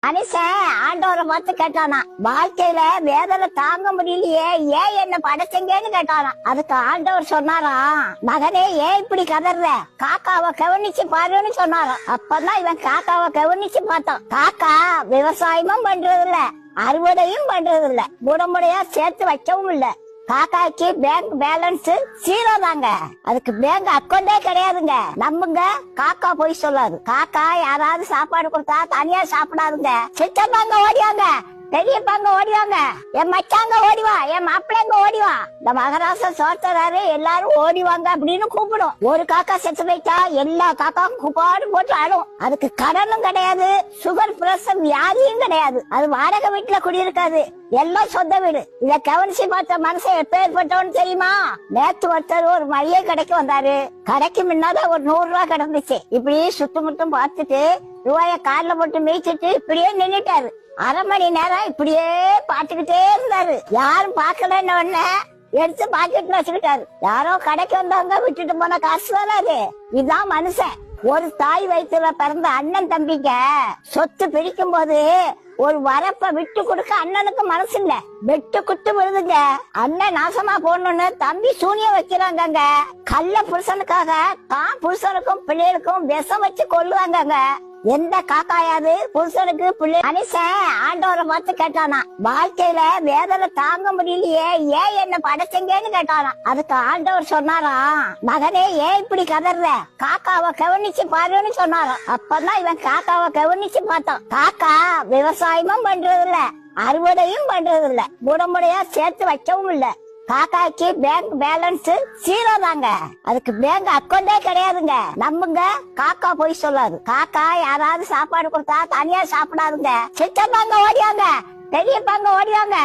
மனுஷன் ஆண்டவரை பார்த்து கேட்டானா, வாழ்க்கையில வேதனை தாங்க முடியலையே, ஏன் என்ன படைச்சீங்கன்னு கேட்டானா. அதுக்கு ஆண்டவர் சொன்னாராம், மகனே ஏன் இப்படி கதற, காக்காவை கவனிச்சு பாருன்னு சொன்னாராம். அப்பதான் இவன் காக்காவை கவனிச்சு பார்த்தான். காக்கா விவசாயமும் பண்றது இல்ல, அறுவடையும் பண்றது இல்ல, முடமுடையா சேர்த்து வைக்கவும் இல்ல. காக்காய்க்கு பேங்க் பேலன்ஸ் 0 தாங்க. அதுக்கு பேங்க் அக்கௌண்டே கிடையாதுங்க. நம்புங்க, காக்கா போய் சொல்லாது. காக்கா யாராவது சாப்பாடு கொடுத்தா தனியா சாப்பிடாதுங்க. சித்தப்பாங்க ஓடிவாங்க, பெரியப்பாங்க ஓடிவாங்க, என் மச்சாங்க ஓடிவா, என் மாப்பிள்ளைங்க ஓடிவா, இந்த மகராச சோத்தராரு எல்லாரும் ஓடிவாங்க அப்படின்னு கூப்பிடும். ஒரு காக்கா செத்து போயிட்டா எல்லா காக்காவும் கூப்பாடு போட்டு ஆடும். அதுக்கு கடனும் கிடையாது, சுகர் பிரஷர் வியாதியும் கிடையாது. அது வாடகை வீட்டுல குடியிருக்காது, எல்லாம் சொந்த வீடு. இத கவனிச்சு பார்த்த மனுஷன் எப்பேற்பட்டவன்னு தெரியுமா? நேத்து ஒருத்தர் ஒரு மளிகை கடைக்கு வந்தாரு. கடைக்கு முன்னாதான் ஒரு 100 ரூபாய் கிடந்துச்சு. இப்படி சுத்தமுட்டும் பார்த்துட்டு ரூபாய கால்ல போட்டு மீச்சிட்டு இப்படியே நின்னுட்டாரு. அரை மணி நேரம் இப்படியே பாத்துக்கிட்டே இருந்தாரு. யாரும் பாக்கலன்னு உடனே எடுத்து பாக்கெட்ல வச்சுக்கிட்டாரு. யாரோ கடைக்கு வந்தவங்க விட்டுட்டு போன காசு வராது. இதுதான் மனுஷன். ஒரு தாய் வயிற்றுல பிறந்த அண்ணன் தம்பிங்க சொத்து பிரிக்கும் போது ஒரு வரப்ப விட்டு கொடுக்க அண்ணனுக்கு மனசு இல்ல, வெட்டு குத்து விழுதுங்க. அண்ணன் நாசமா போடணும்னு தம்பி சூனியம் வைக்கிறாங்க. கள்ள புருஷனுக்காக தான் புருஷனுக்கும் பிள்ளைகளுக்கும் விஷம் வச்சு கொள்ளுவாங்க. எந்த காக்காயாது புருஷனுக்கு பிள்ளை. மனுஷன் ஆண்டவரை பார்த்து கேட்டானா, வாழ்க்கையில வேதனை தாங்க முடியலையே, ஏன் என்ன படைச்சீங்கன்னு கேட்டானா. அதுக்கு ஆண்டவர் சொன்னாராம், மகனே ஏன் இப்படி கதற, காக்காவை கவனிச்சு பாருன்னு சொன்னாராம். அப்பதான் இவன் காக்காவை கவனிச்சு பார்த்தான். காக்கா விவசாயமும் பண்றது இல்ல, அறுவடையும் பண்றது இல்ல, முடமுடையா சேர்த்து வைக்கவும் இல்ல. காக்காய்க்கு பேங்க் பேலன்ஸ் 0 தாங்க. அதுக்கு பேங்க் அக்கௌண்டே கிடையாதுங்க. நம்புங்க, காக்கா போய் சொல்லாது. காக்கா யாராவது சாப்பாடு கொடுத்தா தனியா சாப்பிடாதுங்க. சித்தப்பாங்க ஓடிவாங்க, பெரியப்பாங்க ஓடிவாங்க.